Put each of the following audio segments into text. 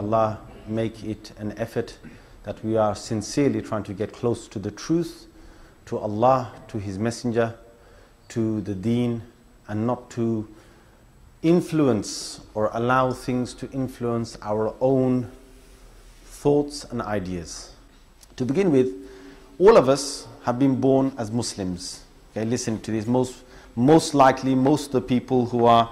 Allah make it an effort that we are sincerely trying to get close to the truth, to Allah, to His Messenger, to the Deen, and not to influence or allow things to influence our own thoughts and ideas. To begin with, all of us have been born as Muslims. Okay, listen to this. Most likely, most of the people who are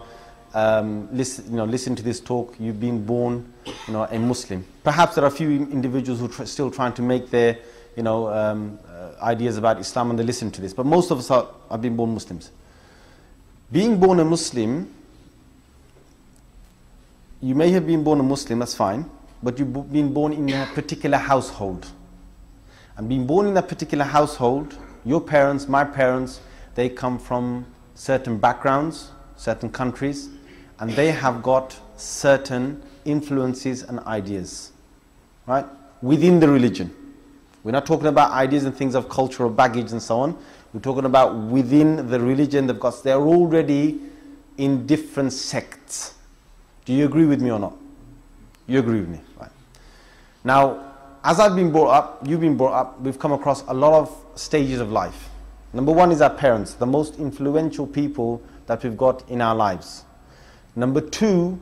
listen to this talk, you've been born, a Muslim. Perhaps there are a few individuals who are still trying to make their, ideas about Islam, and they listen to this. But most of us have been born Muslims. Being born a Muslim, you may have been born a Muslim, that's fine, but you've been born in a particular household. And being born in that particular household, your parents, my parents, they come from certain backgrounds, certain countries, and they have got certain influences and ideas, right, within the religion. We're not talking about ideas and things of cultural baggage and so on. We're talking about within the religion. They're already in different sects. Do you agree with me or not? You agree with me, right? Now, as I've been brought up, you've been brought up, we've come across a lot of stages of life. Number one is our parents, the most influential people that we've got in our lives. Number two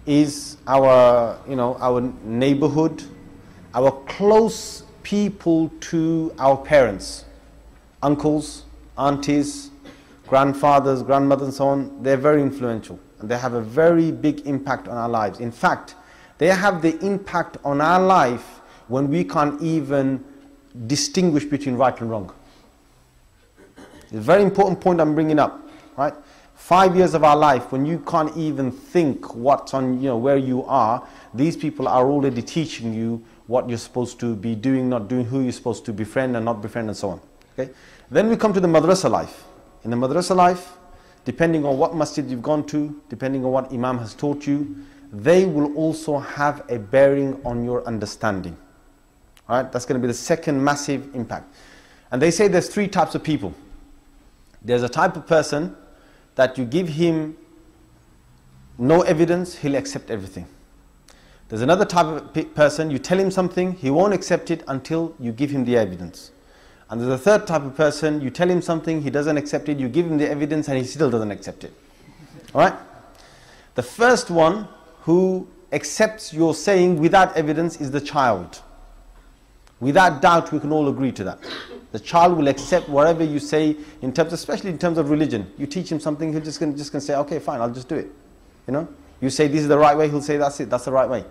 is our neighborhood, our close people to our parents, uncles, aunties, grandfathers, grandmothers, and so on. They're very influential, and they have a very big impact on our lives. In fact, they have the impact on our life when we can't even distinguish between right and wrong. It's a very important point I'm bringing up, right? 5 years of our life, when you can't even think what's on, where you are, these people are already teaching you what you're supposed to be doing, not doing, who you're supposed to befriend and not befriend, and so on. Okay? Then we come to the madrasa life. In the madrasa life, depending on what masjid you've gone to, depending on what imam has taught you, they will also have a bearing on your understanding. All right? That's going to be the second massive impact. And they say there's three types of people. There's a type of person that you give him no evidence, he'll accept everything. There's another type of person, you tell him something, he won't accept it until you give him the evidence. And there's a third type of person, you tell him something, he doesn't accept it, you give him the evidence and he still doesn't accept it. Alright? The first one who accepts your saying without evidence is the child. Without doubt, we can all agree to that. The child will accept whatever you say, in terms, especially in terms of religion. You teach him something, he'll just gonna say, okay, fine, I'll just do it. You say this is the right way, he'll say that's it, that's the right way.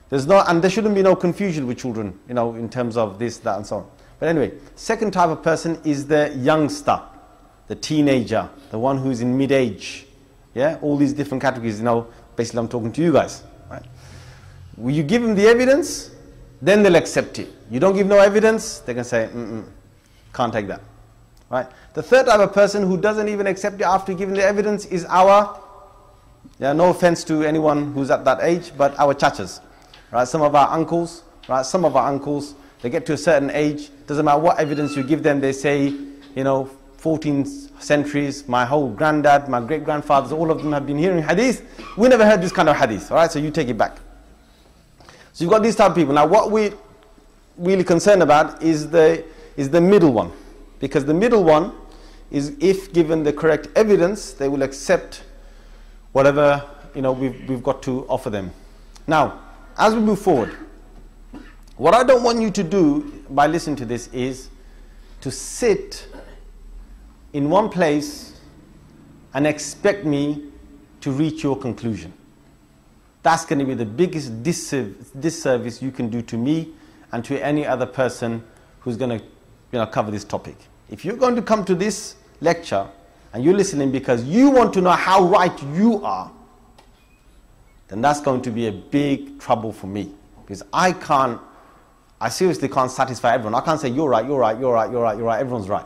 And there shouldn't be no confusion with children, in terms of this, that, and so on. But anyway, second type of person is the youngster, the teenager, the one who's in mid-age. Yeah, all these different categories. Basically, I'm talking to you guys. Right? Will you give them the evidence? Then they'll accept it. You don't give no evidence, they can say, can't take that. Right? The third type of person who doesn't even accept it after giving the evidence is no offense to anyone who's at that age, but our chachas. Right? Some of our uncles, they get to a certain age, doesn't matter what evidence you give them, they say, 14 centuries, my whole granddad, my great-grandfathers, all of them have been hearing hadith. We never heard this kind of hadith, all right? So you take it back. So you've got these type of people. Now what we're really concerned about is the middle one. Because the middle one is, if given the correct evidence, they will accept whatever we've got to offer them. Now, as we move forward, what I don't want you to do by listening to this is to sit in one place and expect me to reach your conclusion. That's going to be the biggest disservice you can do to me and to any other person who's going to cover this topic. If you're going to come to this lecture and you're listening because you want to know how right you are, then that's going to be a big trouble for me. Because I seriously can't satisfy everyone. I can't say, you're right, everyone's right.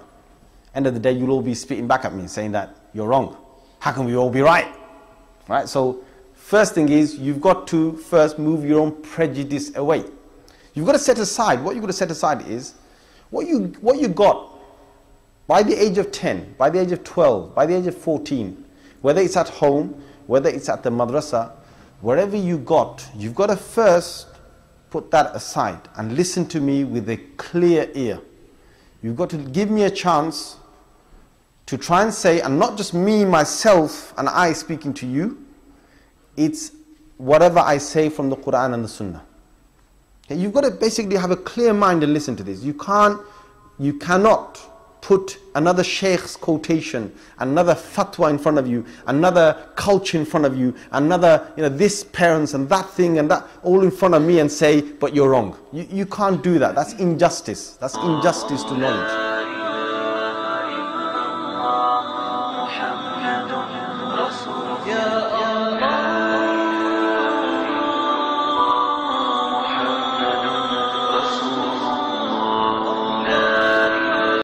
End of the day, you'll all be spitting back at me saying that you're wrong. How can we all be right? Right? So, first thing is, you've got to first move your own prejudice away. You've got to set aside, what you've got to set aside is, what you got by the age of 10, by the age of 12, by the age of 14, whether it's at home, whether it's at the madrasa, whatever you've got to first put that aside and listen to me with a clear ear. You've got to give me a chance to try and say, and not just me, myself, and I speaking to you, it's whatever I say from the Quran and the Sunnah. Okay? You've got to basically have a clear mind and listen to this. You cannot put another sheikh's quotation, another fatwa in front of you, another culture in front of you, another, this parents and that thing and that all in front of me and say, but you're wrong. You can't do that. That's injustice. That's injustice to knowledge.